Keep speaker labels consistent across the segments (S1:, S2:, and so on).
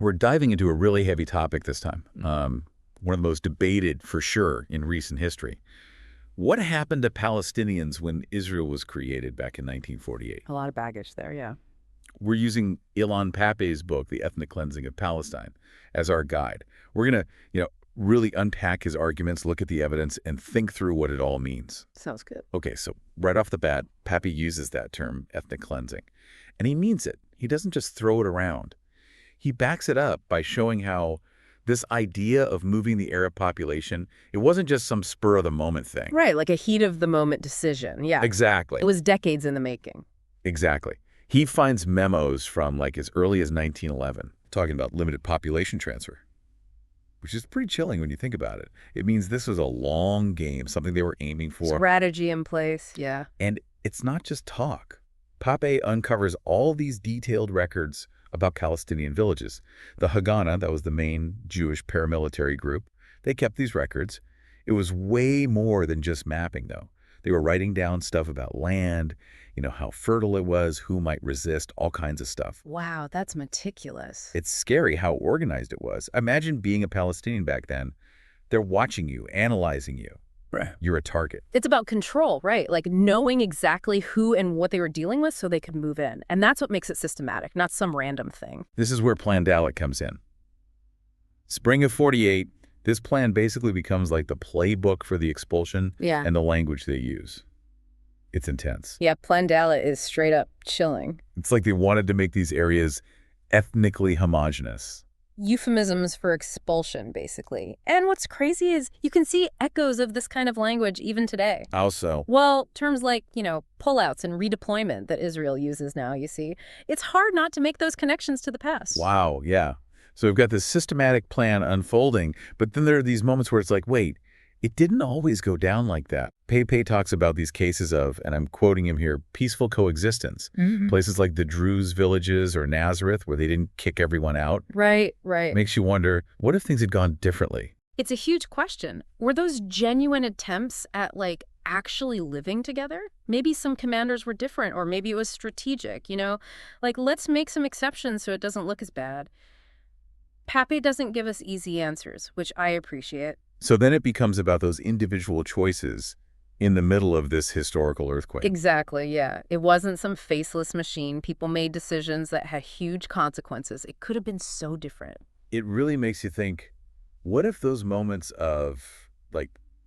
S1: We're diving into a really heavy topic this time, one of the most debated, for sure, in recent history. What happened to Palestinians when Israel was created back in 1948?
S2: A lot of baggage there, yeah.
S1: We're using Ilan Pappe's book, The Ethnic Cleansing of Palestine, as our guide. We're going to, really unpack his arguments, look at the evidence, and think through what it all means.
S2: Sounds good.
S1: Okay, so right off the bat, Pappe uses that term, ethnic cleansing, and he means it. He doesn't just throw it around. He backs it up by showing how this idea of moving the Arab population, it wasn't just some spur-of-the-moment thing.
S2: Right, like a heat-of-the-moment decision, yeah.
S1: Exactly.
S2: It was decades in the making.
S1: Exactly. He finds memos from like as early as 1911 talking about limited population transfer, which is pretty chilling when you think about it. It means this was a long game, something they were aiming for.
S2: Strategy in place, yeah.
S1: And it's not just talk. Pappe uncovers all these detailed records about Palestinian villages. The Hagana, that was the main Jewish paramilitary group, they kept these records. It was way more than just mapping, though. They were writing down stuff about land, how fertile it was, who might resist, all kinds of stuff.
S2: Wow, that's meticulous.
S1: It's scary how organized it was. Imagine being a Palestinian back then. They're watching you, analyzing you. Right. You're a target.
S2: It's about control, right? Like knowing exactly who and what they were dealing with so they could move in. And that's what makes it systematic, not some random thing.
S1: This is where Plan Dalet comes in. Spring of 48, this plan basically becomes like the playbook for the expulsion and the language they use. It's intense.
S2: Yeah, Plan Dalet is straight up chilling.
S1: It's like they wanted to make these areas ethnically homogenous.
S2: Euphemisms for expulsion, basically. And what's crazy is you can see echoes of this kind of language even today.
S1: How so?
S2: Well, terms like, pullouts and redeployment that Israel uses now, you see. It's hard not to make those connections to the past.
S1: Wow, yeah. So we've got this systematic plan unfolding, but then there are these moments where it's like, wait, it didn't always go down like that. Pappe talks about these cases of, and I'm quoting him here, peaceful coexistence. Places like the Druze villages or Nazareth where they didn't kick everyone out.
S2: Right, right.
S1: Makes you wonder, what if things had gone differently?
S2: It's a huge question. Were those genuine attempts at, actually living together? Maybe some commanders were different, or maybe it was strategic, let's make some exceptions so it doesn't look as bad. Pappe doesn't give us easy answers, which I appreciate.
S1: So then it becomes about those individual choices in the middle of this historical earthquake.
S2: Exactly, yeah. It wasn't some faceless machine. People made decisions that had huge consequences. It could have been so different.
S1: It really makes you think, what if those moments of,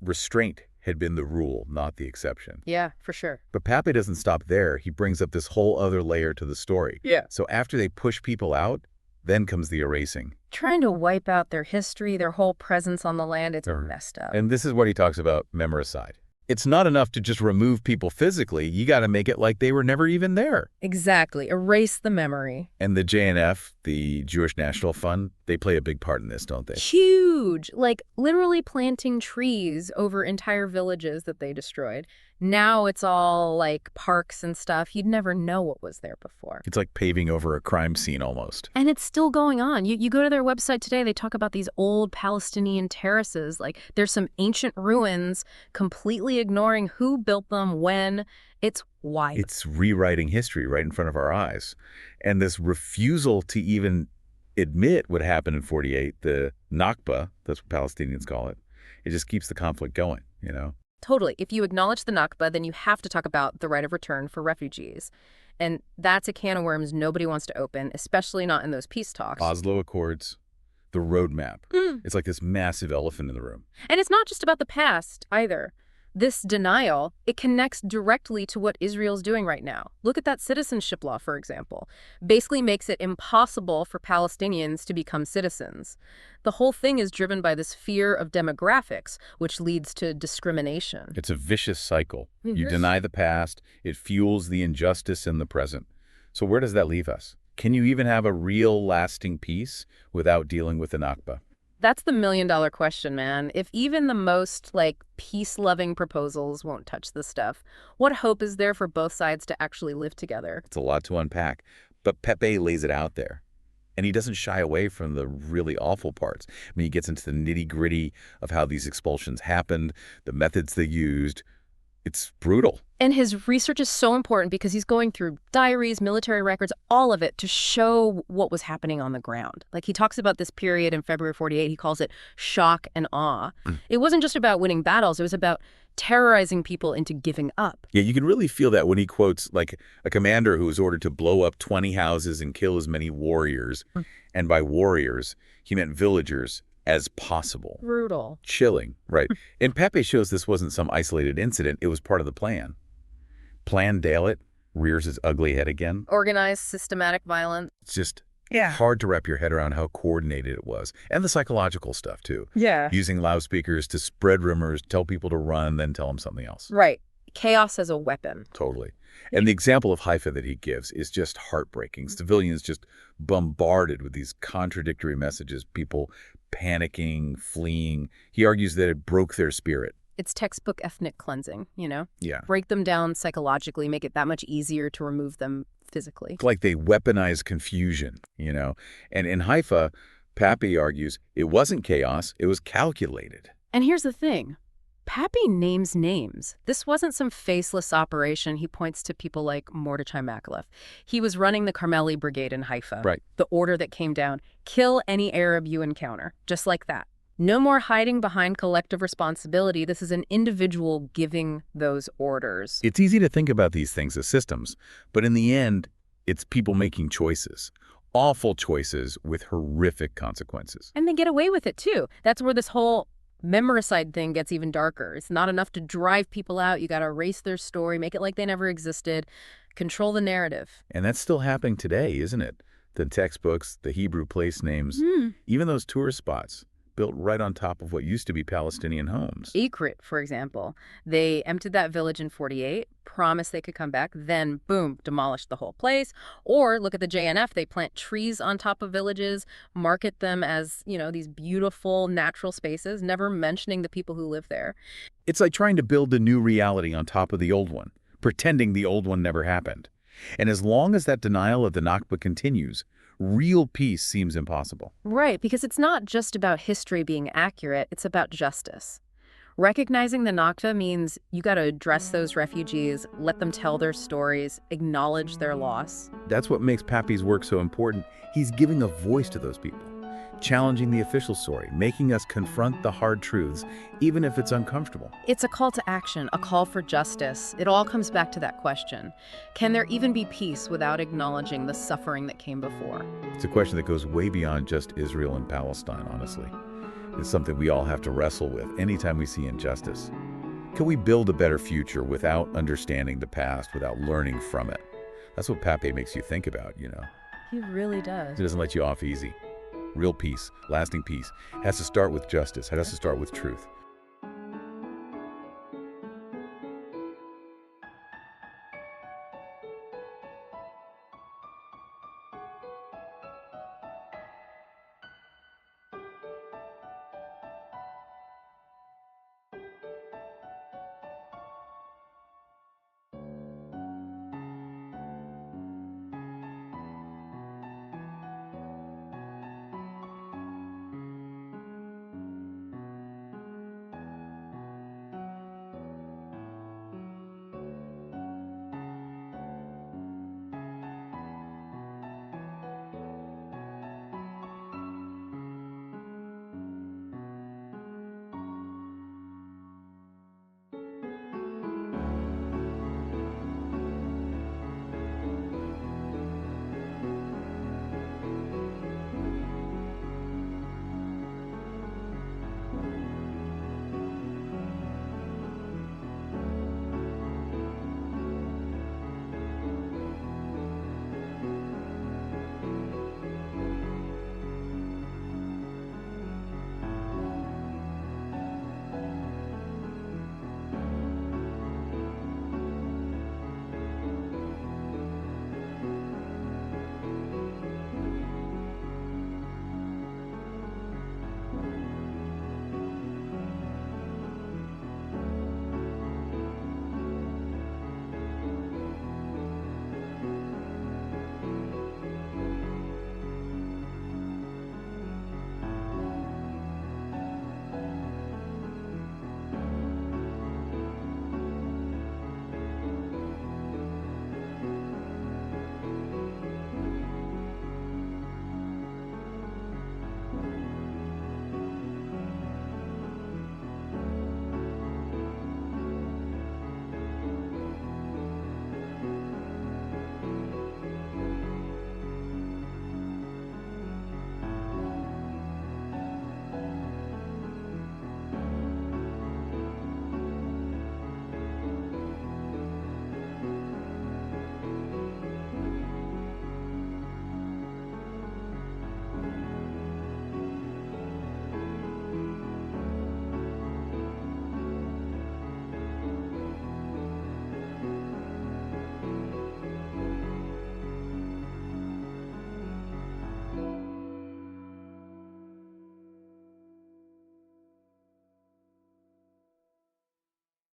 S1: restraint had been the rule, not the exception?
S2: Yeah, for sure.
S1: But Pappe doesn't stop there. He brings up this whole other layer to the story.
S2: Yeah.
S1: So after they push people out, then comes the erasing.
S2: Trying to wipe out their history, their whole presence on the land, it's messed up.
S1: And this is what he talks about, memoricide. It's not enough to just remove people physically. You got to make it like they were never even there.
S2: Exactly. Erase the memory.
S1: And the JNF, the Jewish National Fund, they play a big part in this, don't they?
S2: Huge. Literally planting trees over entire villages that they destroyed. Now it's all parks and stuff. You'd never know what was there before.
S1: It's like paving over a crime scene almost.
S2: And it's still going on. You go to their website today, they talk about these old Palestinian terraces. There's some ancient ruins, completely ignoring who built them, when. It's wild.
S1: It's rewriting history right in front of our eyes. And this refusal to even admit what happened in 48, the Nakba, that's what Palestinians call it, it just keeps the conflict going,
S2: Totally. If you acknowledge the Nakba, then you have to talk about the right of return for refugees. And that's a can of worms nobody wants to open, especially not in those peace talks.
S1: Oslo Accords, the roadmap. It's like this massive elephant in the room.
S2: And it's not just about the past, either. This denial, it connects directly to what Israel's doing right now. Look at that citizenship law, for example. Basically makes it impossible for Palestinians to become citizens. The whole thing is driven by this fear of demographics, which leads to discrimination.
S1: It's a vicious cycle. You deny the past, it fuels the injustice in the present. So where does that leave us? Can you even have a real lasting peace without dealing with the Nakba?
S2: That's the million-dollar question, man. If even the most, peace-loving proposals won't touch this stuff, what hope is there for both sides to actually live together?
S1: It's a lot to unpack, but Pappe lays it out there. And he doesn't shy away from the really awful parts. He gets into the nitty-gritty of how these expulsions happened, the methods they used, It's brutal.
S2: And his research is so important because he's going through diaries, military records, all of it to show what was happening on the ground. Like, he talks about this period in February 48, he calls it shock and awe. It wasn't just about winning battles, it was about terrorizing people into giving up.
S1: Yeah, you can really feel that when he quotes, like, a commander who was ordered to blow up 20 houses and kill as many warriors. And by warriors, he meant villagers as possible.
S2: Brutal.
S1: Chilling, right. And Pappe shows this wasn't some isolated incident. It was part of the plan. Plan Dalit rears his ugly head again.
S2: Organized, systematic violence.
S1: It's just hard to wrap your head around how coordinated it was. And the psychological stuff, too.
S2: Yeah.
S1: Using loudspeakers to spread rumors, tell people to run, then tell them something else.
S2: Right. Chaos as a weapon.
S1: Totally. And the example of Haifa that he gives is just heartbreaking. Civilians just bombarded with these contradictory messages, people panicking, fleeing. He argues that it broke their spirit.
S2: It's textbook ethnic cleansing, you know?
S1: Yeah.
S2: Break them down psychologically, make it that much easier to remove them physically.
S1: It's like they weaponized confusion, you know? And in Haifa, Pappe argues it wasn't chaos, it was calculated.
S2: And here's the thing. Pappe names names. This wasn't some faceless operation. He points to people like Mordechai Makalef. He was running the Carmeli Brigade in Haifa.
S1: Right.
S2: The order that came down, kill any Arab you encounter, just like that. No more hiding behind collective responsibility. This is an individual giving those orders.
S1: It's easy to think about these things as systems, but in the end, it's people making choices. Awful choices with horrific consequences.
S2: And they get away with it, too. That's where this whole memoricide thing gets even darker. It's not enough to drive people out. You got to erase their story, make it like they never existed, control the narrative.
S1: And that's still happening today, isn't it? The textbooks, the Hebrew place names, even those tourist spots built right on top of what used to be Palestinian homes.
S2: Ikrit, for example. They emptied that village in 48, promised they could come back, then, boom, demolished the whole place. Or look at the JNF. They plant trees on top of villages, market them as, you know, these beautiful natural spaces, never mentioning the people who live there.
S1: It's like trying to build a new reality on top of the old one, pretending the old one never happened. And as long as that denial of the Nakba continues, real peace seems impossible.
S2: Right, because it's not just about history being accurate, it's about justice. Recognizing the Nakba means you got to address those refugees, let them tell their stories, acknowledge their loss.
S1: That's what makes Pappe's work so important. He's giving a voice to those people, challenging the official story, making us confront the hard truths, even if it's uncomfortable.
S2: It's a call to action, a call for justice. It all comes back to that question. Can there even be peace without acknowledging the suffering that came before?
S1: It's a question that goes way beyond just Israel and Palestine, honestly. It's something we all have to wrestle with anytime we see injustice. Can we build a better future without understanding the past, without learning from it? That's what Pappe makes you think about, you know.
S2: He really does.
S1: It doesn't let you off easy. Real peace, lasting peace, has to start with justice, has to start with truth.